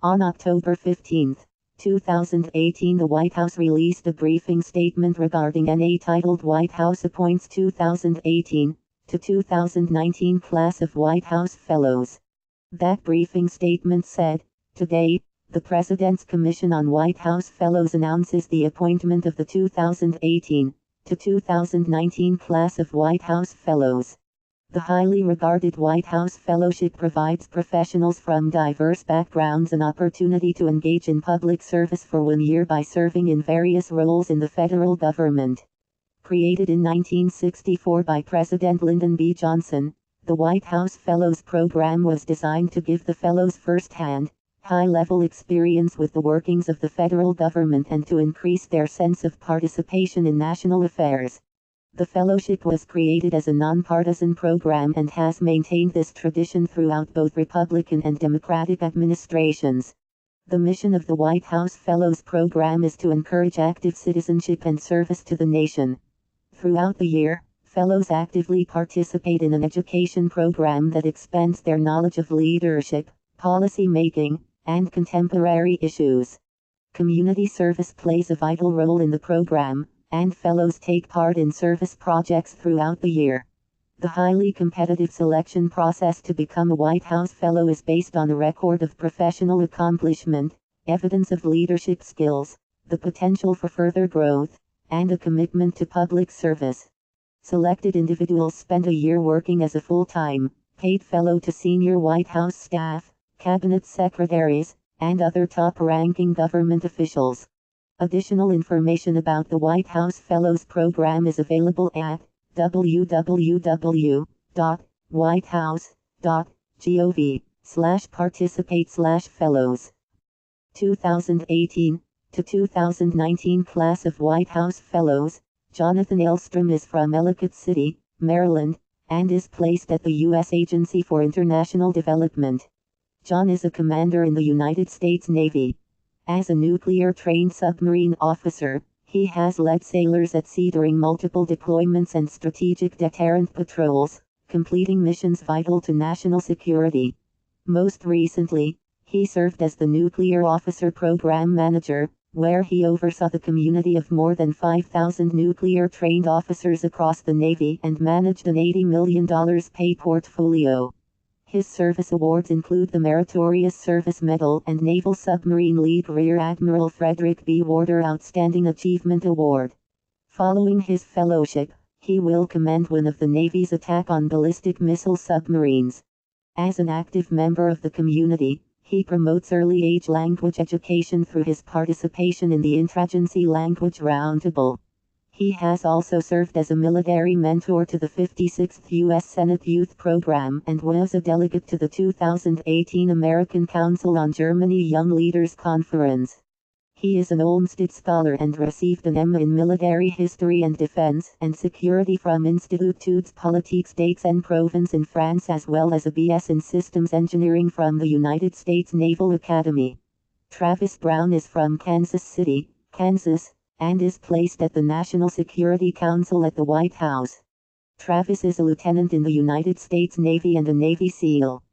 On October 15, 2018, the White House released a briefing statement regarding NA titled Whitehouse Appoints 2018 to 2019 Class of White House Fellows. That briefing statement said, "Today, the President's Commission on White House Fellows announces the appointment of the 2018 to 2019 class of White House Fellows. The highly regarded White House Fellowship provides professionals from diverse backgrounds an opportunity to engage in public service for 1 year by serving in various roles in the federal government. Created in 1964 by President Lyndon B. Johnson, the White House Fellows Program was designed to give the fellows first-hand, high-level experience with the workings of the federal government and to increase their sense of participation in national affairs. The fellowship was created as a nonpartisan program and has maintained this tradition throughout both Republican and Democratic administrations. The mission of the White House Fellows Program is to encourage active citizenship and service to the nation. Throughout the year, fellows actively participate in an education program that expands their knowledge of leadership, policy making, and contemporary issues. Community service plays a vital role in the program, and fellows take part in service projects throughout the year. The highly competitive selection process to become a White House Fellow is based on a record of professional accomplishment, evidence of leadership skills, the potential for further growth, and a commitment to public service. Selected individuals spend a year working as a full-time, paid fellow to senior White House staff, cabinet secretaries, and other top-ranking government officials. Additional information about the White House Fellows Program is available at www.whitehouse.gov/participate/fellows. 2018 to 2019 class of White House Fellows. Jonathan Elstrom is from Ellicott City, Maryland, and is placed at the U.S. Agency for International Development. John is a commander in the United States Navy. As a nuclear-trained submarine officer, he has led sailors at sea during multiple deployments and strategic deterrent patrols, completing missions vital to national security. Most recently, he served as the Nuclear Officer Program Manager, where he oversaw the community of more than 5,000 nuclear-trained officers across the Navy and managed an $80 million pay portfolio. His service awards include the Meritorious Service Medal and Naval Submarine League Rear Admiral Frederick B. Warder Outstanding Achievement Award. Following his fellowship, he will command one of the Navy's attack on ballistic missile submarines. As an active member of the community, he promotes early-age language education through his participation in the Interagency Language Roundtable. He has also served as a military mentor to the 56th U.S. Senate Youth Program and was a delegate to the 2018 American Council on Germany Young Leaders Conference. He is an Olmsted Scholar and received an M in Military History and Defense and Security from Instituts Politiques d'Aix-en-Provence in France, as well as a BS in Systems Engineering from the United States Naval Academy. Travis Browne is from Kansas City, Kansas, and is placed at the National Security Council at the White House. Travis is a lieutenant in the United States Navy and a Navy SEAL.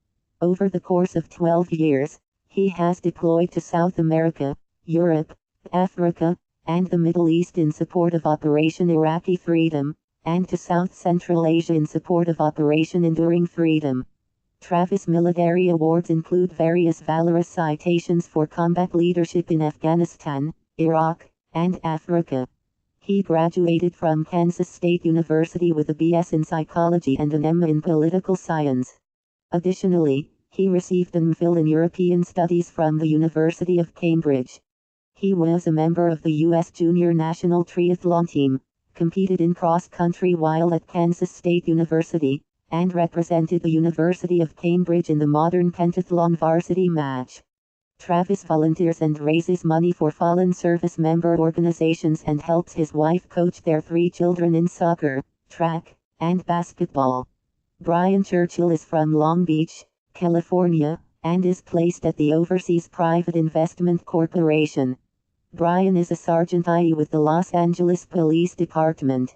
Over the course of 12 years, he has deployed to South America, Europe, Africa, and the Middle East in support of Operation Iraqi Freedom, and to South Central Asia in support of Operation Enduring Freedom. Travis military awards include various valorous citations for combat leadership in Afghanistan, Iraq, and Africa. He graduated from Kansas State University with a BS in Psychology and an M in Political Science. Additionally, he received an MPhil in European Studies from the University of Cambridge. He was a member of the U.S. Junior National Triathlon Team, competed in cross-country while at Kansas State University, and represented the University of Cambridge in the modern pentathlon varsity match. Travis volunteers and raises money for fallen service member organizations and helps his wife coach their 3 children in soccer, track, and basketball. Brian Churchill is from Long Beach, California, and is placed at the Overseas Private Investment Corporation. Brian is a Sergeant IE with the Los Angeles Police Department.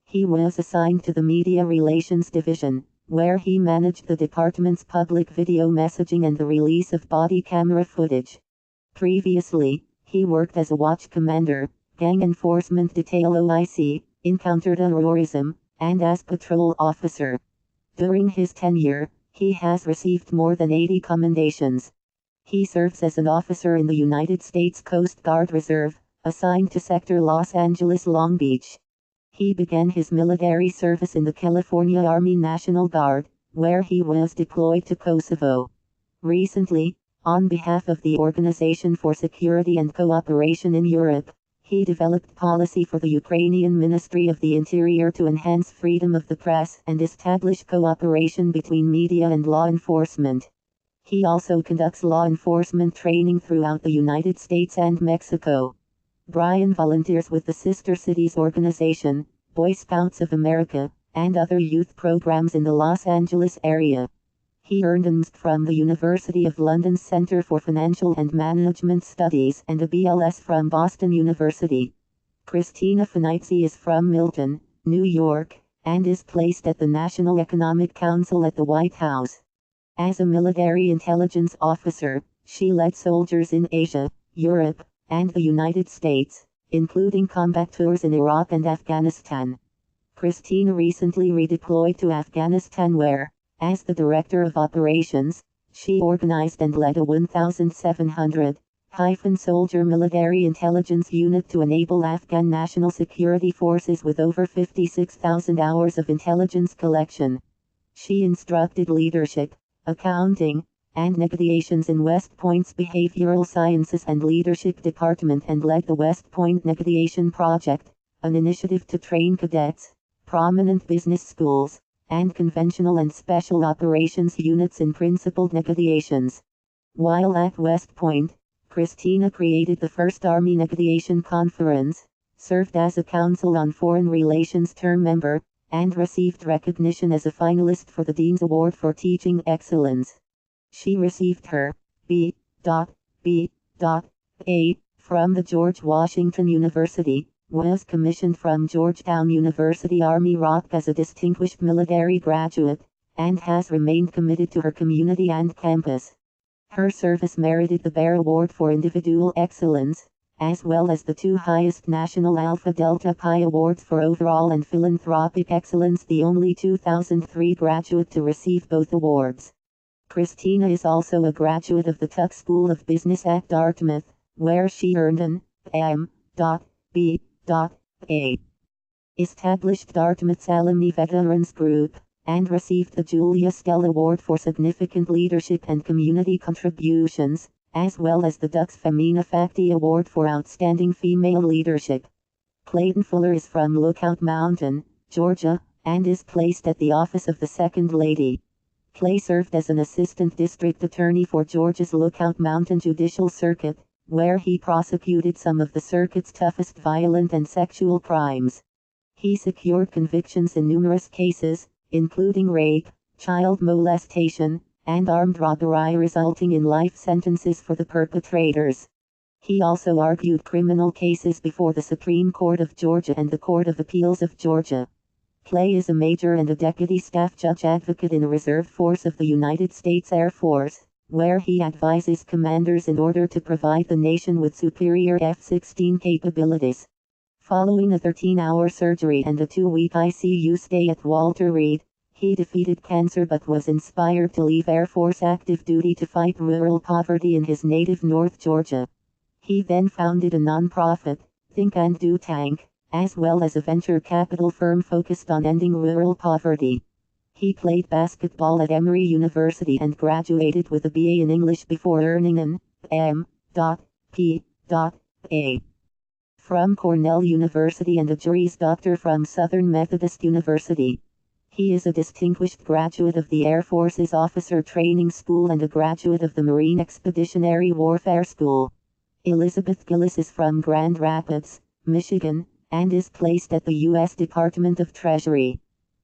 He was assigned to the Media Relations Division, where he managed the department's public video messaging and the release of body camera footage. Previously, he worked as a watch commander, gang enforcement detail OIC, in counterterrorism, and as patrol officer. During his tenure, he has received more than 80 commendations. He serves as an officer in the United States Coast Guard Reserve, assigned to Sector Los Angeles Long Beach. He began his military service in the California Army National Guard, where he was deployed to Kosovo. Recently, on behalf of the Organization for Security and Cooperation in Europe, he developed policy for the Ukrainian Ministry of the Interior to enhance freedom of the press and establish cooperation between media and law enforcement. He also conducts law enforcement training throughout the United States and Mexico. Browne volunteers with the Sister Cities organization, Boy Scouts of America, and other youth programs in the Los Angeles area. He earned an MSc from the University of London's Center for Financial and Management Studies and a BLS from Boston University. Christina Rock is from Milton, New York, and is placed at the National Economic Council at the White House. As a military intelligence officer, she led soldiers in Asia, Europe, and the United States, including combat tours in Iraq and Afghanistan. Christina recently redeployed to Afghanistan where, as the Director of Operations, she organized and led a 1,700-soldier military intelligence unit to enable Afghan National Security Forces with over 56,000 hours of intelligence collection. She instructed leadership, accounting, and negotiations in West Point's Behavioral Sciences and Leadership Department and led the West Point Negotiation Project, an initiative to train cadets, prominent business schools, and conventional and special operations units in principled negotiations. While at West Point, Christina created the first Army Negotiation Conference, served as a Council on Foreign Relations term member, and received recognition as a finalist for the Dean's Award for Teaching Excellence. She received her B.A. from the George Washington University, was commissioned from Georgetown University Army Rock as a distinguished military graduate, and has remained committed to her community and campus. Her service merited the Bear Award for Individual Excellence, as well as the two highest national Alpha Delta Pi Awards for Overall and Philanthropic Excellence, the only 2003 graduate to receive both awards. Christina is also a graduate of the Tuck School of Business at Dartmouth, where she earned an M.B.A. Established Dartmouth's Alumni Veterans Group, and received the Julia Stell Award for Significant Leadership and Community Contributions, as well as the Dux Femina Facti Award for Outstanding Female Leadership. Clayton Fuller is from Lookout Mountain, Georgia, and is placed at the office of the Second Lady. Clay served as an assistant district attorney for Georgia's Lookout Mountain Judicial Circuit, where he prosecuted some of the circuit's toughest violent and sexual crimes. He secured convictions in numerous cases, including rape, child molestation, and armed robbery, resulting in life sentences for the perpetrators. He also argued criminal cases before the Supreme Court of Georgia and the Court of Appeals of Georgia. Clay is a major and a deputy staff judge advocate in a reserve force of the United States Air Force, where he advises commanders in order to provide the nation with superior F-16 capabilities. Following a 13-hour surgery and a 2-week ICU stay at Walter Reed, he defeated cancer but was inspired to leave Air Force active duty to fight rural poverty in his native North Georgia. He then founded a non-profit, Think and Do Tank, as well as a venture capital firm focused on ending rural poverty. He played basketball at Emory University and graduated with a BA in English before earning an M.P.A. from Cornell University and a Juris Doctor from Southern Methodist University. He is a distinguished graduate of the Air Force's Officer Training School and a graduate of the Marine Expeditionary Warfare School. Elizabeth Gillis is from Grand Rapids, Michigan, and is placed at the U.S. Department of Treasury.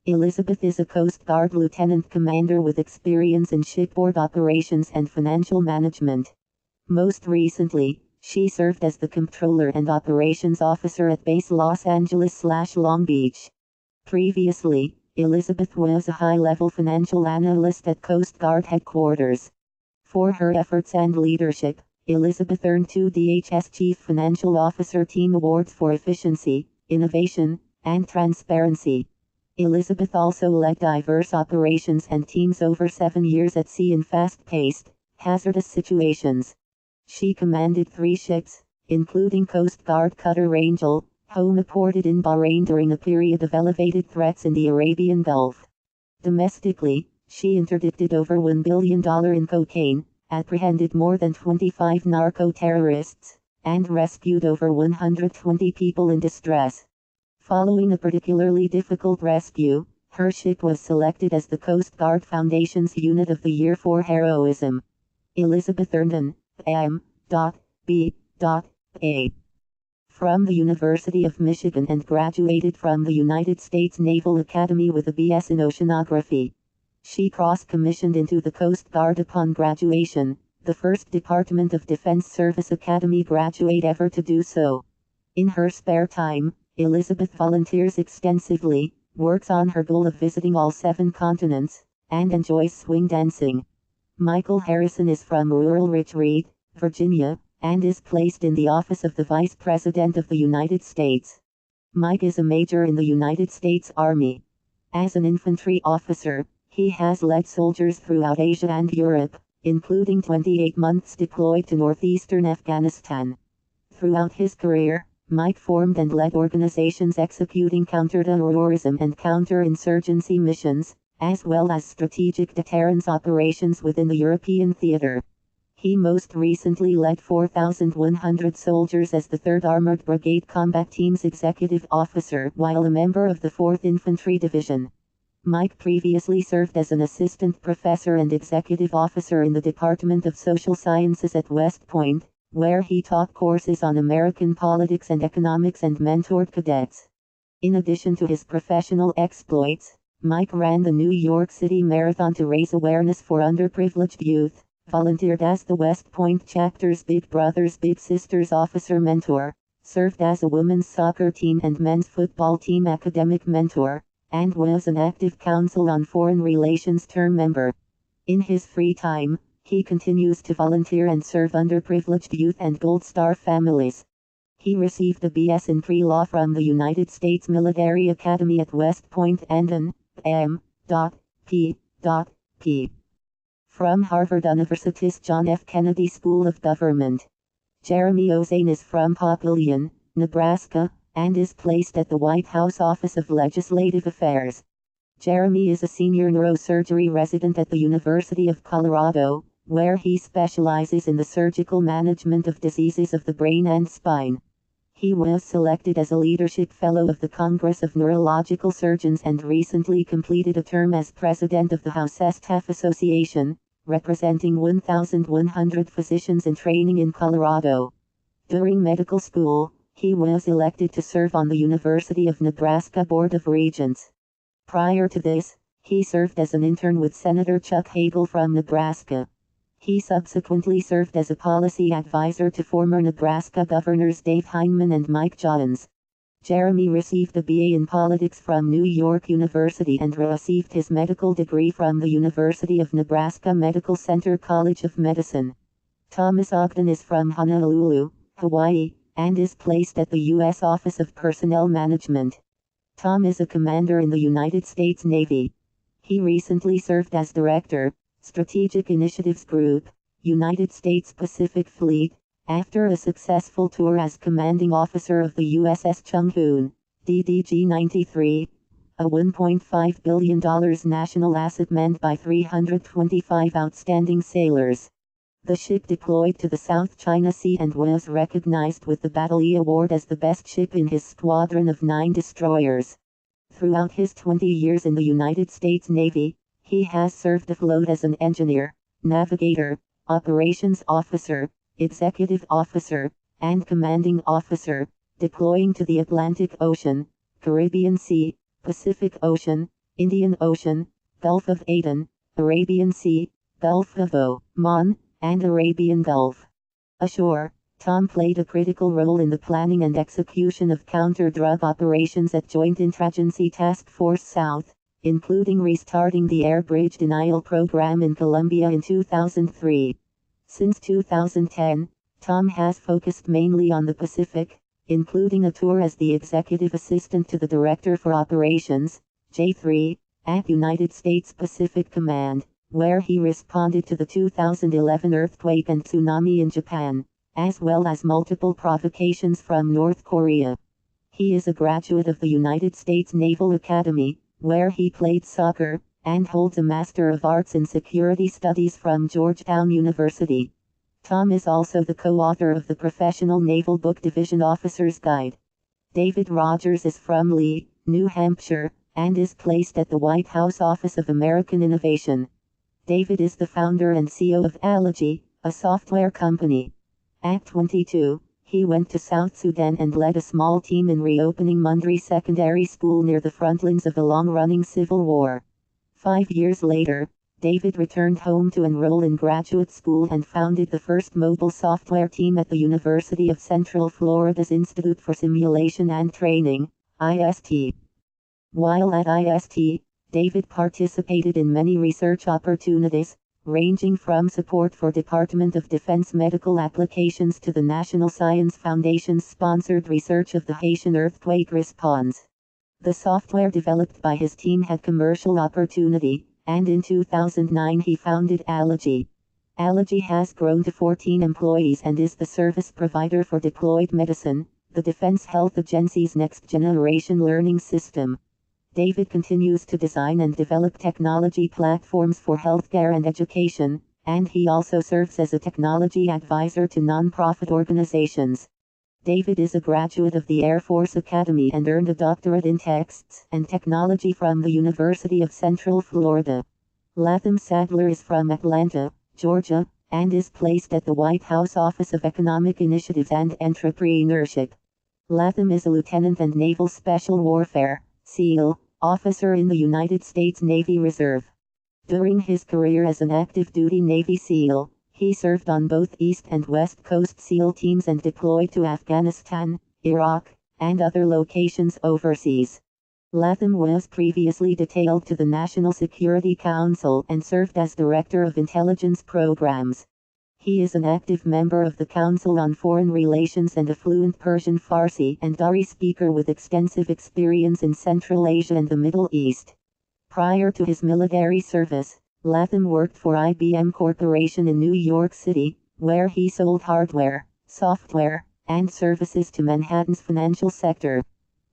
Elizabeth is a Coast Guard lieutenant commander with experience in shipboard operations and financial management. Most recently, she served as the Comptroller and Operations Officer at Base Los Angeles/Long Beach. Previously, Elizabeth was a high-level financial analyst at Coast Guard headquarters. For her efforts and leadership, Elizabeth earned 2 DHS Chief Financial Officer Team Awards for efficiency, innovation, and transparency. Elizabeth also led diverse operations and teams over 7 years at sea in fast-paced, hazardous situations. She commanded 3 ships, including Coast Guard cutter Angel, home-ported in Bahrain during a period of elevated threats in the Arabian Gulf. Domestically, she interdicted over $1 billion in cocaine, apprehended more than 25 narco-terrorists, and rescued over 120 people in distress. Following a particularly difficult rescue, her ship was selected as the Coast Guard Foundation's Unit of the Year for heroism. Elizabeth earned an M.B.A. from the University of Michigan and graduated from the United States Naval Academy with a B.S. in oceanography. She cross-commissioned into the Coast Guard upon graduation, the first Department of Defense Service Academy graduate ever to do so. In her spare time, Elizabeth volunteers extensively, works on her goal of visiting all 7 continents, and enjoys swing dancing. Michael Harrison is from rural Retreat, Virginia, and is placed in the office of the Vice President of the United States. Mike is a major in the United States Army. As an infantry officer, he has led soldiers throughout Asia and Europe, including 28 months deployed to northeastern Afghanistan. Throughout his career, Mike formed and led organizations executing counterterrorism and counterinsurgency missions, as well as strategic deterrence operations within the European theater. He most recently led 4,100 soldiers as the 3rd Armored Brigade Combat Team's executive officer while a member of the 4th Infantry Division. Mike previously served as an assistant professor and executive officer in the Department of Social Sciences at West Point, where he taught courses on American politics and economics and mentored cadets. In addition to his professional exploits, Mike ran the New York City Marathon to raise awareness for underprivileged youth, volunteered as the West Point chapter's Big Brothers Big Sisters officer mentor, served as a women's soccer team and men's football team academic mentor, and was an active Council on Foreign Relations term member. In his free time, he continues to volunteer and serve underprivileged youth and Gold Star families. He received a B.S. in pre-law from the United States Military Academy at West Point and an M.P.P. from Harvard University's John F. Kennedy School of Government. Jeremy O Zane is from Papillion, Nebraska, and is placed at the Whitehouse Office of Legislative Affairs. Jeremy is a senior neurosurgery resident at the University of Colorado, where he specializes in the surgical management of diseases of the brain and spine. He was selected as a leadership fellow of the Congress of Neurological Surgeons and recently completed a term as president of the House Staff Association, representing 1,100 physicians in training in Colorado. During medical school, he was elected to serve on the University of Nebraska Board of Regents. Prior to this, he served as an intern with Senator Chuck Hagel from Nebraska. He subsequently served as a policy advisor to former Nebraska governors Dave Heineman and Mike Johns. Jeremy received a BA in politics from New York University and received his medical degree from the University of Nebraska Medical Center College of Medicine. Thomas Ogden is from Honolulu, Hawaii, and is placed at the U.S. Office of Personnel Management. Tom is a commander in the United States Navy. He recently served as Director, Strategic Initiatives Group, United States Pacific Fleet, after a successful tour as commanding officer of the USS Chung-Hoon, DDG-93, a $1.5 billion national asset manned by 325 outstanding sailors. The ship deployed to the South China Sea and was recognized with the Battle E Award as the best ship in his squadron of 9 destroyers. Throughout his 20 years in the United States Navy, he has served afloat as an engineer, navigator, operations officer, executive officer, and commanding officer, deploying to the Atlantic Ocean, Caribbean Sea, Pacific Ocean, Indian Ocean, Gulf of Aden, Arabian Sea, Gulf of Oman, and Arabian Gulf. Ashore, Tom played a critical role in the planning and execution of counter-drug operations at Joint Interagency Task Force South, including restarting the air bridge denial program in Colombia in 2003. Since 2010, Tom has focused mainly on the Pacific, including a tour as the executive assistant to the Director for Operations, J3, at United States Pacific Command, where he responded to the 2011 earthquake and tsunami in Japan, as well as multiple provocations from North Korea. He is a graduate of the United States Naval Academy, where he played soccer, and holds a Master of Arts in Security Studies from Georgetown University. Tom is also the co-author of the Professional Naval Book Division Officer's Guide. David Rogers is from Lee, New Hampshire, and is placed at the Whitehouse Office of American Innovation. David is the founder and CEO of Alessi, a software company. At 22, he went to South Sudan and led a small team in reopening Mundri Secondary School near the front lines of a long-running civil war. 5 years later, David returned home to enroll in graduate school and founded the first mobile software team at the University of Central Florida's Institute for Simulation and Training, IST. While at IST, David participated in many research opportunities, ranging from support for Department of Defense medical applications to the National Science Foundation's sponsored research of the Haitian earthquake response. The software developed by his team had commercial opportunity, and in 2009 he founded Alessi. Alessi has grown to 14 employees and is the service provider for Deployed Medicine, the Defense Health Agency's next-generation learning system. David continues to design and develop technology platforms for healthcare and education, and he also serves as a technology advisor to nonprofit organizations. David is a graduate of the Air Force Academy and earned a doctorate in texts and technology from the University of Central Florida. Latham Sadler is from Atlanta, Georgia, and is placed at the Whitehouse Office of Economic Initiatives and Entrepreneurship. Latham is a lieutenant and naval special warfare (SEAL) officer in the United States Navy Reserve. During his career as an active-duty Navy SEAL, he served on both East and West Coast SEAL teams and deployed to Afghanistan, Iraq, and other locations overseas. Latham was previously detailed to the National Security Council and served as Director of Intelligence Programs. He is an active member of the Council on Foreign Relations and a fluent Persian Farsi and Dari speaker with extensive experience in Central Asia and the Middle East. Prior to his military service, Latham worked for IBM Corporation in New York City, where he sold hardware, software, and services to Manhattan's financial sector.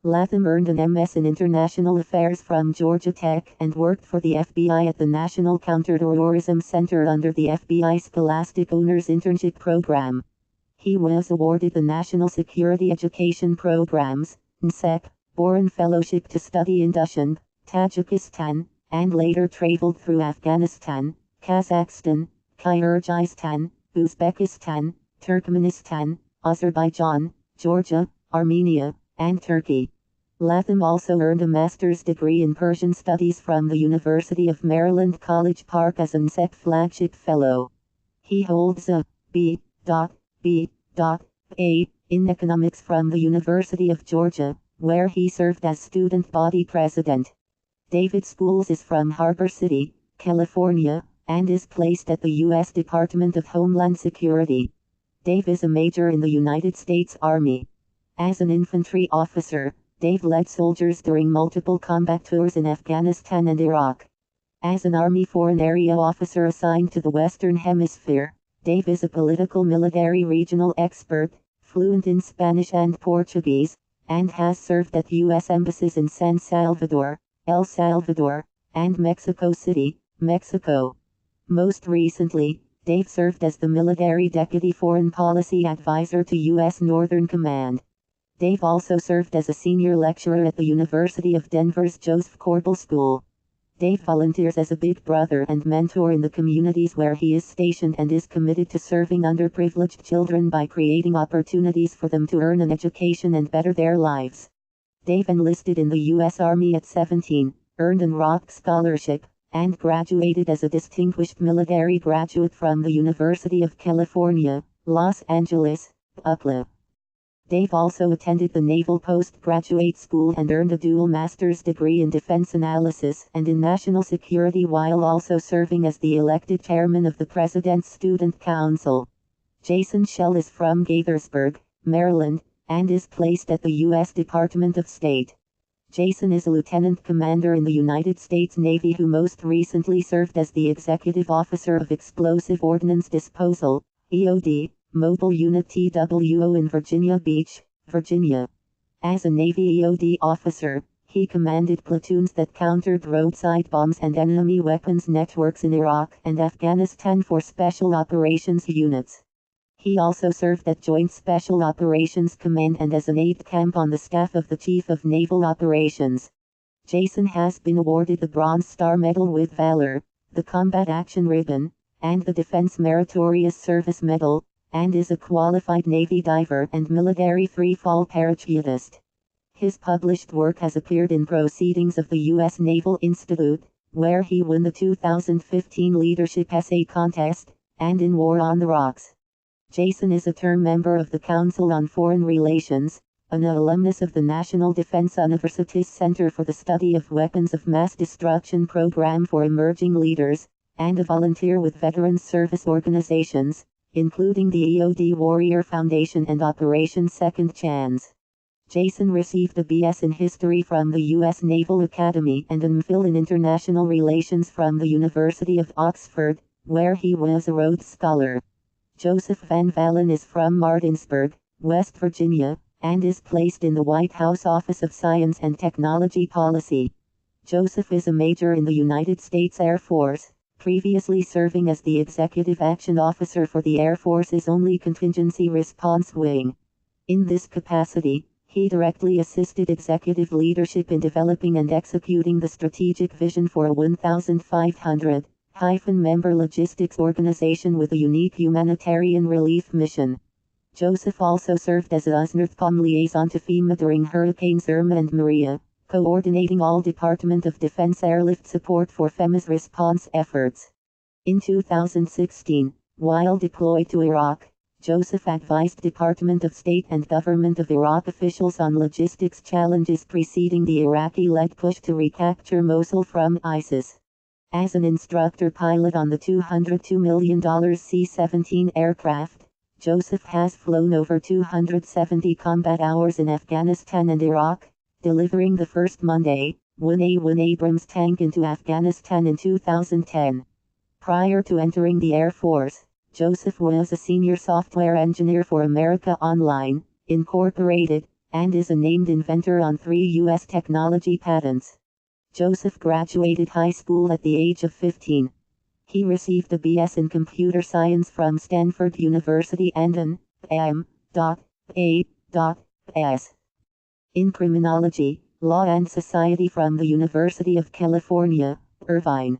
Latham earned an MS in International Affairs from Georgia Tech and worked for the FBI at the National Counterterrorism Center under the FBI Scholastic Owners Internship Program. He was awarded the National Security Education Programs, NSEP, Boran Fellowship to study in Dushanbe, Tajikistan, and later traveled through Afghanistan, Kazakhstan, Kyrgyzstan, Uzbekistan, Turkmenistan, Azerbaijan, Georgia, Armenia, and Turkey. Latham also earned a master's degree in Persian Studies from the University of Maryland College Park as an NSEP Flagship Fellow. He holds a B.A. in Economics from the University of Georgia, where he served as student body president. David Spools is from Harbor City, California, and is placed at the U.S. Department of Homeland Security. Dave is a major in the United States Army. As an infantry officer, Dave led soldiers during multiple combat tours in Afghanistan and Iraq. As an Army Foreign Area Officer assigned to the Western Hemisphere, Dave is a political military regional expert, fluent in Spanish and Portuguese, and has served at U.S. embassies in San Salvador, El Salvador, and Mexico City, Mexico. Most recently, Dave served as the Military Deputy Foreign Policy Advisor to U.S. Northern Command. Dave also served as a senior lecturer at the University of Denver's Joseph Corbel School. Dave volunteers as a big brother and mentor in the communities where he is stationed and is committed to serving underprivileged children by creating opportunities for them to earn an education and better their lives. Dave enlisted in the U.S. Army at 17, earned an Rock Scholarship, and graduated as a distinguished military graduate from the University of California, Los Angeles, UCLA. Dave also attended the Naval Postgraduate School and earned a dual master's degree in defense analysis and in national security while also serving as the elected chairman of the President's Student Council. Jason Schell is from Gaithersburg, Maryland, and is placed at the U.S. Department of State. Jason is a lieutenant commander in the United States Navy who most recently served as the executive officer of Explosive Ordnance Disposal, EOD, Mobile Unit TWO in Virginia Beach, Virginia. As a Navy EOD officer, he commanded platoons that countered roadside bombs and enemy weapons networks in Iraq and Afghanistan for Special Operations units. He also served at Joint Special Operations Command and as an aide-de-camp on the staff of the Chief of Naval Operations. Jason has been awarded the Bronze Star Medal with Valor, the Combat Action Ribbon, and the Defense Meritorious Service Medal, and is a qualified Navy diver and military free-fall parachutist. His published work has appeared in Proceedings of the U.S. Naval Institute, where he won the 2015 Leadership Essay Contest, and in War on the Rocks. Jason is a term member of the Council on Foreign Relations, an alumnus of the National Defense University's Center for the Study of Weapons of Mass Destruction Program for Emerging Leaders, and a volunteer with veteran service organizations, including the EOD Warrior Foundation and Operation Second Chance. Jason received a BS in History from the U.S. Naval Academy and an MPhil in International Relations from the University of Oxford, where he was a Rhodes Scholar. Joseph Van Vallen is from Martinsburg, West Virginia, and is placed in the Whitehouse Office of Science and Technology Policy. Joseph is a major in the United States Air Force, previously serving as the Executive Action Officer for the Air Force's only Contingency Response Wing. In this capacity, he directly assisted executive leadership in developing and executing the strategic vision for a 1,500-member logistics organization with a unique humanitarian relief mission. Joseph also served as a USNRTPOM liaison to FEMA during Hurricanes Irma and Maria, coordinating all Department of Defense airlift support for FEMA's response efforts. In 2016, while deployed to Iraq, Joseph advised Department of State and Government of Iraq officials on logistics challenges preceding the Iraqi-led push to recapture Mosul from ISIS. As an instructor pilot on the $202 million C-17 aircraft, Joseph has flown over 270 combat hours in Afghanistan and Iraq, delivering the first Monday 1A1 Abrams tank into Afghanistan in 2010. Prior to entering the Air Force, Joseph was a senior software engineer for America Online, Incorporated, and is a named inventor on 3 U.S. technology patents. Joseph graduated high school at the age of 15. He received a BS in computer science from Stanford University and an M.A.S. in criminology, law and society from the University of California, Irvine.